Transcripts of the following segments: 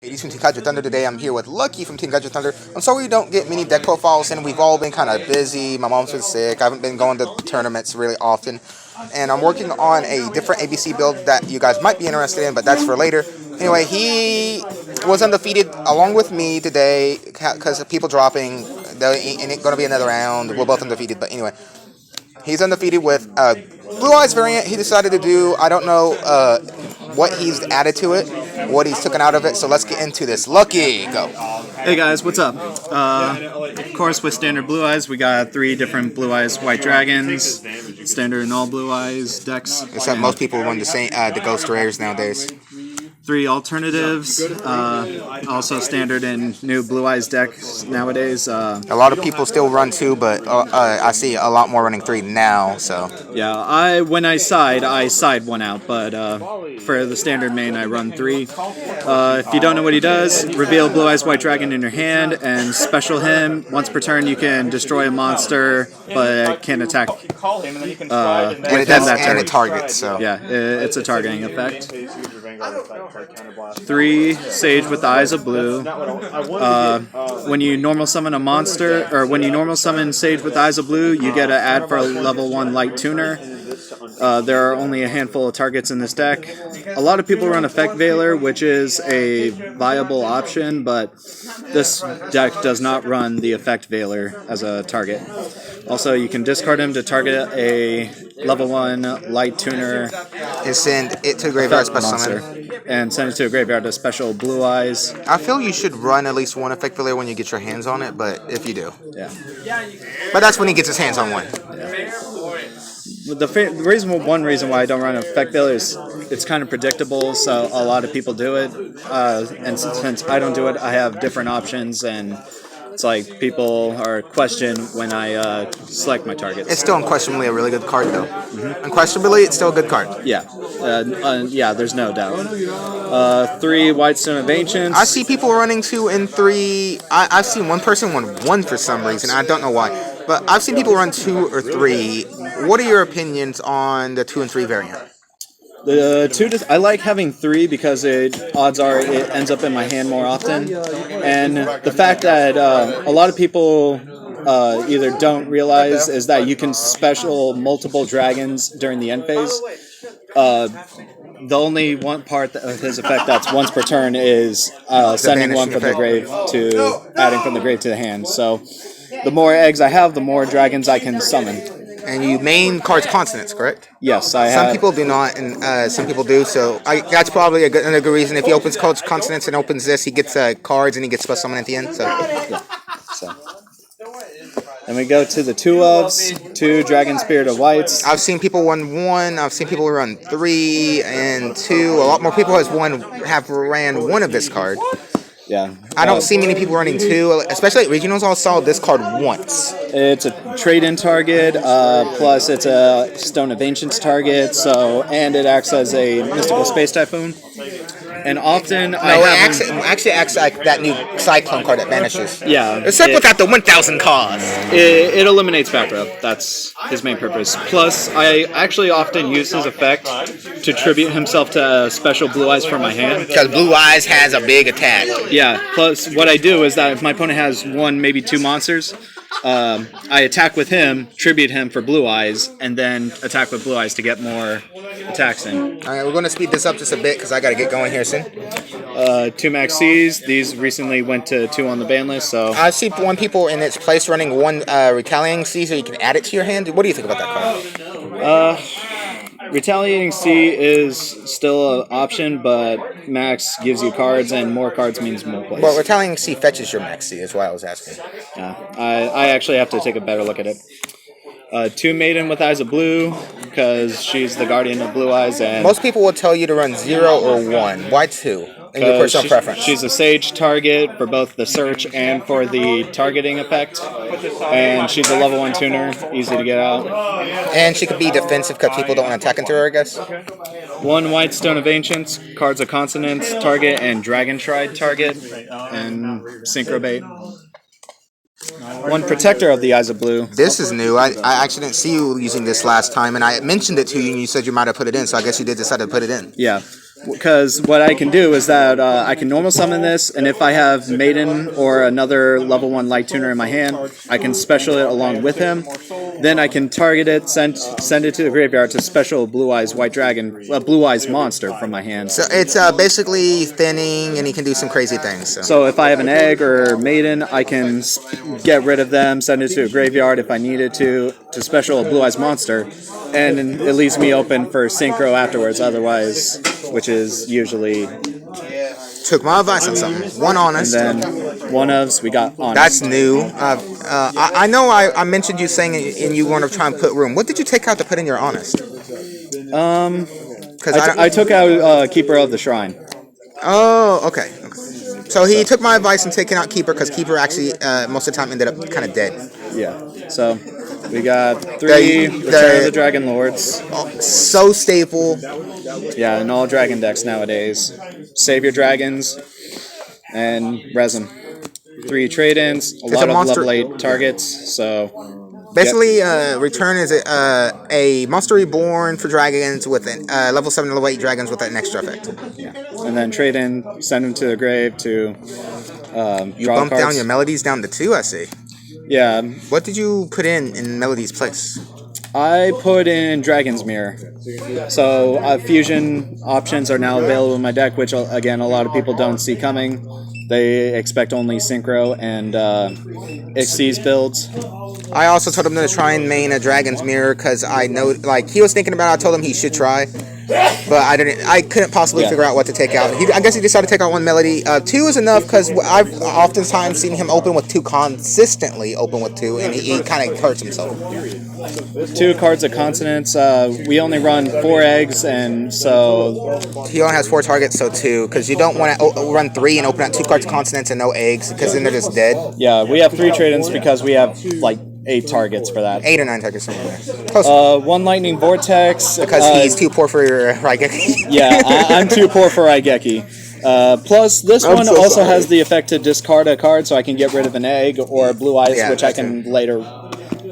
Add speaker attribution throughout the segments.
Speaker 1: Ladies from Team kaiju-thunder. Today I'm here with Lucky from Team kaiju-thunder. I'm sorry we don't get many deck profiles and we've all been kind of busy. My mom's been sick. I haven't been going to tournaments really often. And I'm working on a different ABC build that you guys might be interested in, but that's for later. Anyway, he was undefeated along with me today because of people dropping. And it's going to be another round. We're both undefeated, but anyway. He's undefeated with Blue Eyes variant. He decided to do, I don't know what he's added to it, what he's taken out of it. So let's get into this. Lucky, go.
Speaker 2: Hey guys, what's up? Of course, with standard Blue Eyes, we got 3 different Blue Eyes White Dragons, standard and all Blue Eyes decks.
Speaker 1: Except most people run the Ghost Rares nowadays.
Speaker 2: 3 alternatives, also standard and new Blue Eyes decks nowadays.
Speaker 1: A lot of people still run 2, but I see a lot more running 3 now. So
Speaker 2: yeah, when I side one out, but for the standard main, I run 3. If you don't know what he does, reveal Blue Eyes White Dragon in your hand and special him. Once per turn, you can destroy a monster, but it can attack.
Speaker 1: And it targets. So
Speaker 2: yeah, it's a targeting effect. 3 Sage with the Eyes of Blue. When you normal summon a monster, or when you normal summon Sage with the Eyes of Blue, you get an add for a level 1 Light Tuner. There are only a handful of targets in this deck. A lot of people run Effect Veiler, which is a viable option, but this deck does not run the Effect Veiler as a target. Also, you can discard him to target a level 1 Light Tuner
Speaker 1: and send it to the graveyard special summon.
Speaker 2: And send it to a graveyard to special Blue Eyes.
Speaker 1: I feel you should run at least 1 Effect Veiler when you get your hands on it, but if you do.
Speaker 2: Yeah.
Speaker 1: But that's when he gets his hands on 1.
Speaker 2: Yeah. One reason why I don't run Effect Veiler is it's kind of predictable, so a lot of people do it. And since I don't do it, I have different options, and it's like people are questioned when I select my targets.
Speaker 1: It's still unquestionably a really good card, though. Unquestionably, it's still a good card.
Speaker 2: Yeah, yeah. There's no doubt. 3 Whitestone of Ancients.
Speaker 1: I see people running 2 and 3. I've seen one person run 1 for some reason. I don't know why. But I've seen people run 2 or 3. What are your opinions on the 2 and 3 variant?
Speaker 2: The 2 I like having 3 because odds are it ends up in my hand more often, and the fact that a lot of people either don't realize is that you can special multiple dragons during the end phase. The only one part of his effect that's once per turn is sending one from the grave to adding from the grave to the hand. So the more eggs I have, the more dragons I can summon.
Speaker 1: And you main cards consonants, correct?
Speaker 2: Yes, I have.
Speaker 1: Some people do not, and some people do. So that's probably another good reason. If he opens cards consonants and opens this, he gets cards and he gets special summon at the end. So.
Speaker 2: Yeah. So. And we go to the 2 ofs, 2 Dragon Spirit of Whites.
Speaker 1: I've seen people run 1. I've seen people run 3 and 2. A lot more people have ran 1 of this card.
Speaker 2: Yeah.
Speaker 1: I don't see many people running 2, especially at regionals. I saw this card once.
Speaker 2: It's a trade-in target, plus it's a Stone of Ancients target, and it acts as a Mystical Space Typhoon. And often it
Speaker 1: actually acts like that new Cyclone card that vanishes.
Speaker 2: Yeah.
Speaker 1: Except without the 1,000 cost.
Speaker 2: It eliminates back row. That's his main purpose. Plus, I actually often use his effect to tribute himself to special Blue Eyes from my hand.
Speaker 1: Because Blue Eyes has a big attack.
Speaker 2: Yeah. Plus, what I do is that if my opponent has 1, maybe 2 monsters, I attack with him, tribute him for Blue Eyes, and then attack with Blue Eyes to get more attacks in.
Speaker 1: Alright, we're going to speed this up just a bit because I got to get going here soon.
Speaker 2: 2 Maxx. These recently went to 2 on the ban list, so...
Speaker 1: I see 1 people in its place running 1 Retaliating C so you can add it to your hand. What do you think about that card?
Speaker 2: Retaliating C is still an option, but Maxx gives you cards, and more cards means more plays.
Speaker 1: Well, Retaliating C fetches your Maxx C, is why I was asking.
Speaker 2: Yeah, I actually have to take a better look at it. 2 Maiden with Eyes of Blue, because she's the guardian of Blue Eyes. And
Speaker 1: most people will tell you to run 0 or 1. Why 2? In your personal preference.
Speaker 2: She's a Sage target for both the search and for the targeting effect. And she's a level 1 tuner, easy to get out.
Speaker 1: And she could be defensive because people don't want to attack into her, I guess.
Speaker 2: 1 White Stone of Ancients, cards of consonants target and Dragon Stride target, and Synchro Bait. 1 Protector of the Eyes of Blue.
Speaker 1: This is new. I actually didn't see you using this last time, and I mentioned it to you, and you said you might have put it in, so I guess you did decide to put it in.
Speaker 2: Yeah. Because what I can do is that I can normal summon this, and if I have Maiden or another level 1 Light Tuner in my hand, I can special it along with him. Then I can target it, send it to the graveyard to special Blue-Eyes White Dragon, Blue-Eyes monster from my hand.
Speaker 1: So it's basically thinning, and he can do some crazy things.
Speaker 2: So if I have an egg or Maiden, I can get rid of them, send it to a graveyard if I needed to special a Blue-Eyes monster, and it leaves me open for Synchro afterwards, otherwise, which is usually...
Speaker 1: Took my advice on something. One Honest.
Speaker 2: And then one ofs, we got Honest.
Speaker 1: That's new. I know I mentioned you saying and you want to try and put room. What did you take out to put in your Honest?
Speaker 2: I took out Keeper of the Shrine.
Speaker 1: Oh, okay. So he took my advice in taking out Keeper, because Keeper actually most of the time ended up kind of dead.
Speaker 2: Yeah. So we got 3 Return of the Dragon Lords.
Speaker 1: So staple.
Speaker 2: Yeah, in all dragon decks nowadays. Save your dragons and resin. 3 trade-ins, a lot of level 8 targets. So
Speaker 1: basically, Return is a monster reborn for dragons with level 7 level 8 dragons with an extra effect.
Speaker 2: Yeah. And then trade in, send them to the grave to
Speaker 1: you bump down your melodies down to 2, I see.
Speaker 2: Yeah.
Speaker 1: What did you put in Melody's place?
Speaker 2: I put in Dragon's Mirror. So fusion options are now available in my deck, which again a lot of people don't see coming. They expect only Sychro and XYZ builds.
Speaker 1: I also told him to try and main a Dragon's Mirror, because I know, like, he was thinking about it. I told him he should try, but I couldn't possibly figure out what to take out. I guess he decided to take out 1 Melody. 2 is enough, because I've oftentimes seen him open with 2 consistently, and he kind of hurts himself.
Speaker 2: 2 cards of consonants. We only run 4 eggs, and so
Speaker 1: he only has 4 targets, so 2, because you don't want to run 3 and open out 2 cards of consonants and no eggs, because then they're just dead.
Speaker 2: Yeah, we have 3 trade-ins because we have like 8 targets for that.
Speaker 1: 8 or 9 targets somewhere there.
Speaker 2: 1 Lightning Vortex.
Speaker 1: Because he's too poor for Raigeki.
Speaker 2: Yeah, I'm too poor for Raigeki. Plus, this one also has the effect to discard a card, so I can get rid of an egg or Blue-Eyes, which I can later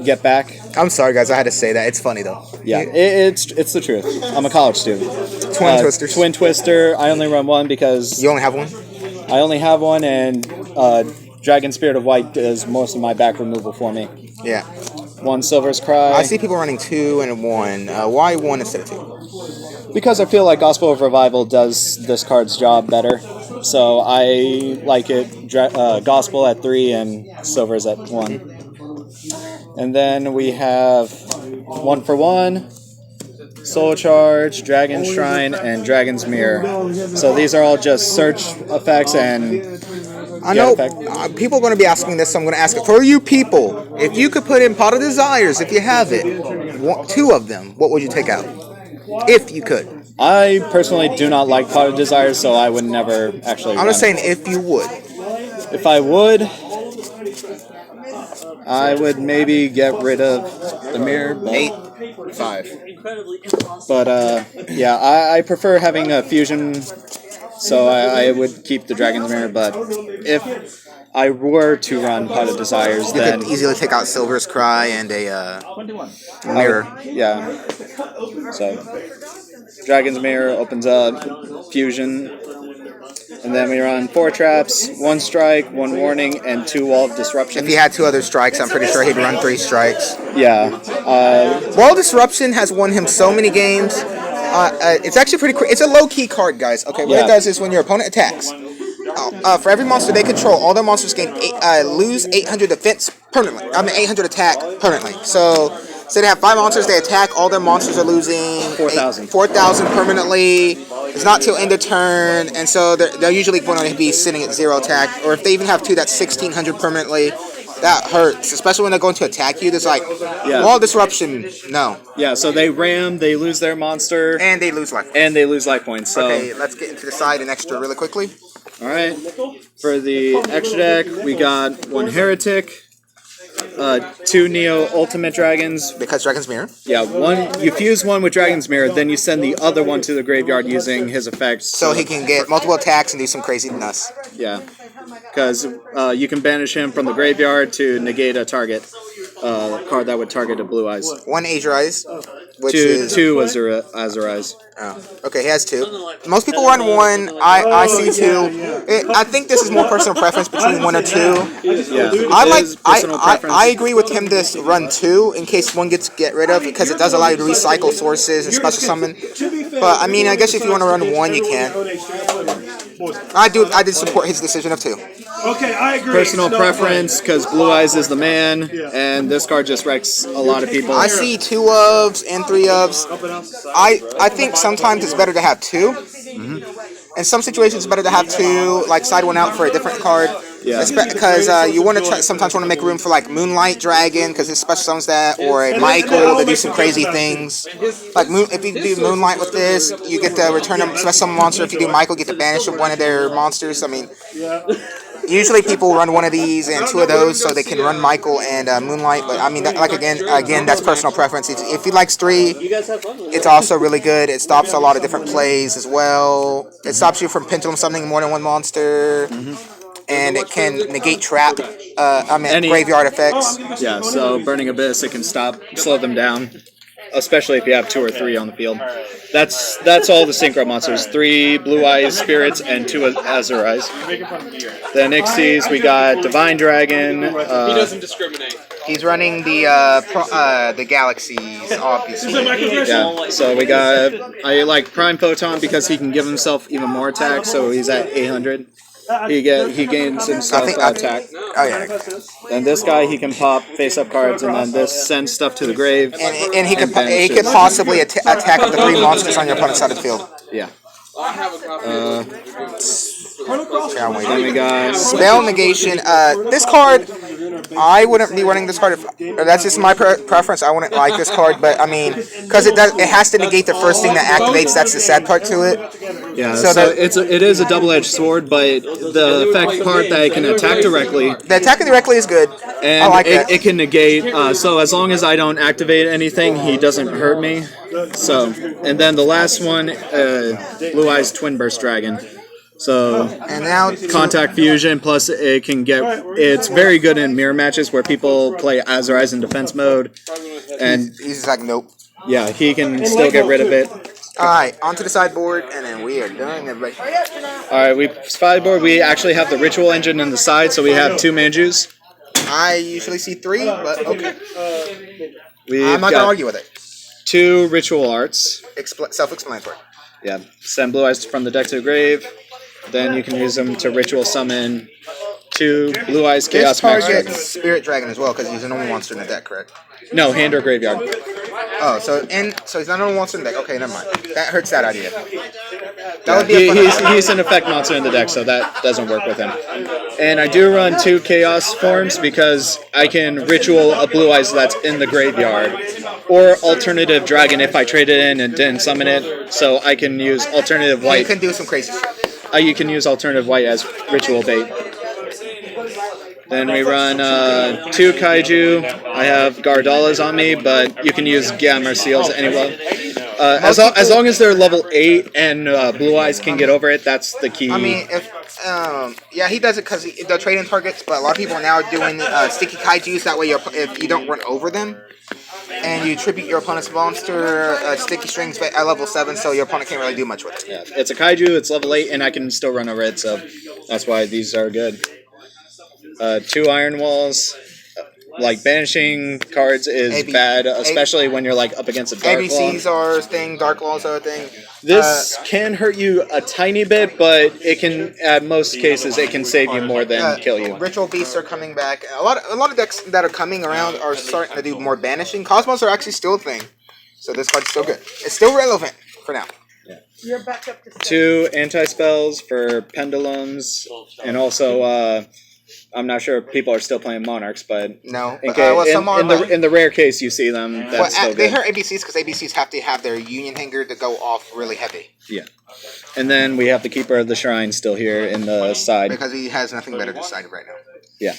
Speaker 2: get back.
Speaker 1: I'm sorry, guys. I had to say that. It's funny, though.
Speaker 2: Yeah, it's the truth. I'm a college student.
Speaker 1: Twin Twisters.
Speaker 2: Twin Twister. I only run 1 because...
Speaker 1: You only have 1?
Speaker 2: I only have 1, and Dragon Spirit of White does most of my back removal for me.
Speaker 1: Yeah.
Speaker 2: 1 Silver's Cry.
Speaker 1: I see people running 2 and 1. Why 1 instead of 2?
Speaker 2: Because I feel like Gospel of Revival does this card's job better. So I like it. Gospel at 3 and Silver's at 1. And then we have 1 for 1, Soul Charge, Dragon Shrine, and Dragon's Mirror. So these are all just search effects and...
Speaker 1: I know people are going to be asking this, so I'm going to ask it for you people. If you could put in Pot of Desires, if you have it, 2 of them, what would you take out? If you could.
Speaker 2: I personally do not like Pot of Desires, so I would never actually...
Speaker 1: I'm just saying if you would.
Speaker 2: If I would, I would maybe get rid of the mirror.
Speaker 1: 8, 5.
Speaker 2: But yeah, I prefer having a fusion... So I would keep the Dragon's Mirror, but if I were to run Pot of Desires,
Speaker 1: then... You could easily take out Silver's Cry and a Mirror.
Speaker 2: Yeah. So, Dragon's Mirror opens up, Fusion, and then we run 4 traps, 1 strike, 1 warning, and 2 Wall of Disruption.
Speaker 1: If he had 2 other strikes, I'm pretty sure he'd run 3 strikes.
Speaker 2: Yeah.
Speaker 1: Wall of Disruption has won him so many games... it's actually pretty quick. It's a low-key card, guys. Okay, what it does is when your opponent attacks, for every monster they control, all their monsters lose 800 defense permanently. 800 attack permanently. So, say they have 5 monsters, they attack, all their monsters are losing
Speaker 2: 4,000
Speaker 1: permanently. It's not till end of turn, and so they're usually going to be sitting at 0 attack. Or if they even have 2, that's 1,600 permanently. That hurts, especially when they're going to attack you. There's like, Wall Disruption, no.
Speaker 2: Yeah, so they ram, they lose their monster.
Speaker 1: And they lose life points.
Speaker 2: And they lose life points. So.
Speaker 1: Okay, let's get into the side and extra really quickly.
Speaker 2: Alright, for the extra deck, we got 1 Heretic, 2 Neo Ultimate Dragons.
Speaker 1: Because Dragon's Mirror?
Speaker 2: Yeah, 1. You fuse 1 with Dragon's Mirror, then you send the other one to the graveyard using his effects.
Speaker 1: So he can get multiple attacks and do some craziness.
Speaker 2: Yeah. Because you can banish him from the graveyard to negate a target card that would target a Blue-Eyes.
Speaker 1: 1 Azure-eyes. Which
Speaker 2: two Azure-eyes.
Speaker 1: Oh, okay, he has 2. Most people run 1. I see 2. I think this is more personal preference between 1 or 2.
Speaker 2: Yeah,
Speaker 1: I agree with him to run 2 in case 1 gets get rid of, because it does allow you to recycle sources and special summon. But I mean, I guess if you want to run 1, you can. I did support his decision of 2.
Speaker 3: Okay, I agree.
Speaker 2: Personal preference, because Blue Eyes is the man, and this card just wrecks a lot of people.
Speaker 1: I see 2 ofs and 3 ofs. I think sometimes it's better to have 2. In some situations, it's better to have 2, like side 1 out for a different card.
Speaker 2: Yeah.
Speaker 1: Because you want to sometimes want to make room for like Moonlight Dragon, because it special summons that, or a Michael to do some crazy things. Like if you do Moonlight with this, you get to return a special summon monster. If you do Michael, you get to banish one of their monsters. I mean, usually people run 1 of these and 2 of those, so they can run Michael and Moonlight. But I mean, again, that's personal preference. If he likes 3, it's also really good. It stops a lot of different plays as well. It stops you from pendulum summoning more than 1 monster. And it can negate trap, graveyard effects.
Speaker 2: Yeah, so Burning Abyss, it can slow them down, especially if you have 2 or 3 on the field. That's all the Synchro monsters: 3 Blue Eyes Spirits and 2 Azure-eyes. The Nixies, we got Divine Dragon.
Speaker 4: He doesn't discriminate.
Speaker 1: He's running the Galaxies, obviously.
Speaker 2: Yeah, so we got, I like Prime Photon because he can give himself even more attack, so he's at 800. He gains himself attack.
Speaker 1: Oh yeah.
Speaker 2: And this guy, he can pop face-up cards, and then this sends stuff to the grave.
Speaker 1: And he could possibly attack up to 3 monsters on your opponent's side of the field.
Speaker 2: Yeah.
Speaker 1: Then we got Spell Negation. This card, I wouldn't be running this card. That's just my preference. I wouldn't like this card, but I mean, because it has to negate the first thing that activates. That's the sad part to it.
Speaker 2: Yeah, so it is a double-edged sword, but the effect part that it can attack directly.
Speaker 1: The attacking directly is good.
Speaker 2: And
Speaker 1: I like that.
Speaker 2: It can negate. So as long as I don't activate anything, he doesn't hurt me. So, and then the last one, Blue Eyes Twin Burst Dragon. So,
Speaker 1: and now
Speaker 2: Contact Fusion, plus it can get, it's very good in mirror matches where people play Azure-eyes in defense mode. And
Speaker 1: he's just like, nope.
Speaker 2: Yeah, he can still get rid of it.
Speaker 1: Alright, onto the sideboard, and then we are done, everybody.
Speaker 2: Alright, sideboard, we actually have the Ritual Engine in the side, so we have 2 Manjus.
Speaker 1: I usually see 3, but okay.
Speaker 2: I'm
Speaker 1: not going to argue with it.
Speaker 2: 2 Ritual Arts.
Speaker 1: Self-explanatory.
Speaker 2: Yeah, send Blue Eyes from the deck to the grave. Then you can use them to Ritual Summon 2 Blue Eyes Chaos Maxx.
Speaker 1: This targets Spirit Dragon as well, because he's a normal monster in the deck, correct?
Speaker 2: No, hand or graveyard.
Speaker 1: Oh, so he's not a normal monster in the deck. Okay, never mind. That hurts that idea.
Speaker 2: He's an effect monster in the deck, so that doesn't work with him. And I do run 2 Chaos forms because I can Ritual a Blue Eyes that's in the graveyard. Or Alternative Dragon if I traded in and didn't summon it. So I can use Alternative White.
Speaker 1: You can do some crazy stuff.
Speaker 2: You can use Alternative White as Ritual bait. Then we run 2 Kaiju. I have Gardalas on me, but you can use Gamma Seals anyway. As long as they're level 8 and Blue Eyes can get over it, that's the key.
Speaker 1: I mean, yeah, he does it because the trade-in targets, but a lot of people are now doing sticky Kaijus. That way, if you don't run over them, and you tribute your opponent's monster, sticky strings at level 7, so your opponent can't really do much with it.
Speaker 2: Yeah, it's a Kaiju, it's level 8, and I can still run over it, so that's why these are good. 2 Iron Walls. Like, banishing cards is bad, especially when you're like up against a Dark Law.
Speaker 1: ABCs are a thing, Dark Laws are a thing.
Speaker 2: This can hurt you a tiny bit, but it can, at most cases, it can save you more than kill you.
Speaker 1: Ritual Beasts are coming back. A lot of decks that are coming around are starting to do more banishing. Cosmos are actually still a thing, so this card's still good. It's still relevant for now.
Speaker 5: You're back up to
Speaker 2: 2 anti-spells for Pendulums, and also, I'm not sure if people are still playing Monarchs, but
Speaker 1: no.
Speaker 2: In the rare case you see them, that's still good.
Speaker 1: They hurt ABCs because ABCs have to have their Union Hanger to go off really heavy.
Speaker 2: Yeah. And then we have the Keeper of the Shrine still here in the side.
Speaker 1: Because he has nothing better to side right now.
Speaker 2: Yeah.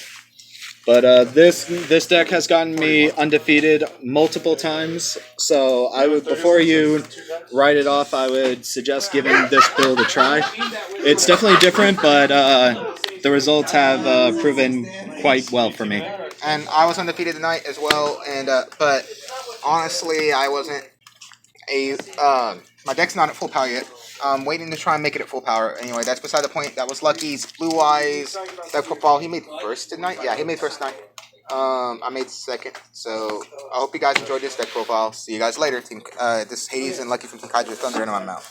Speaker 2: But this deck has gotten me undefeated multiple times, so I would, before you write it off, I would suggest giving this build a try. It's definitely different, but the results have proven quite well for me.
Speaker 1: And I was undefeated tonight as well, and but honestly, I wasn't my deck's not at full power yet. I'm waiting to try and make it at full power. Anyway, that's beside the point. That was Lucky's Blue Eyes deck profile. He made first tonight. Yeah, he made first tonight. I made second. So I hope you guys enjoyed this deck profile. See you guys later. This is Hades and Lucky from Kaiju-Thunder, and I'm out.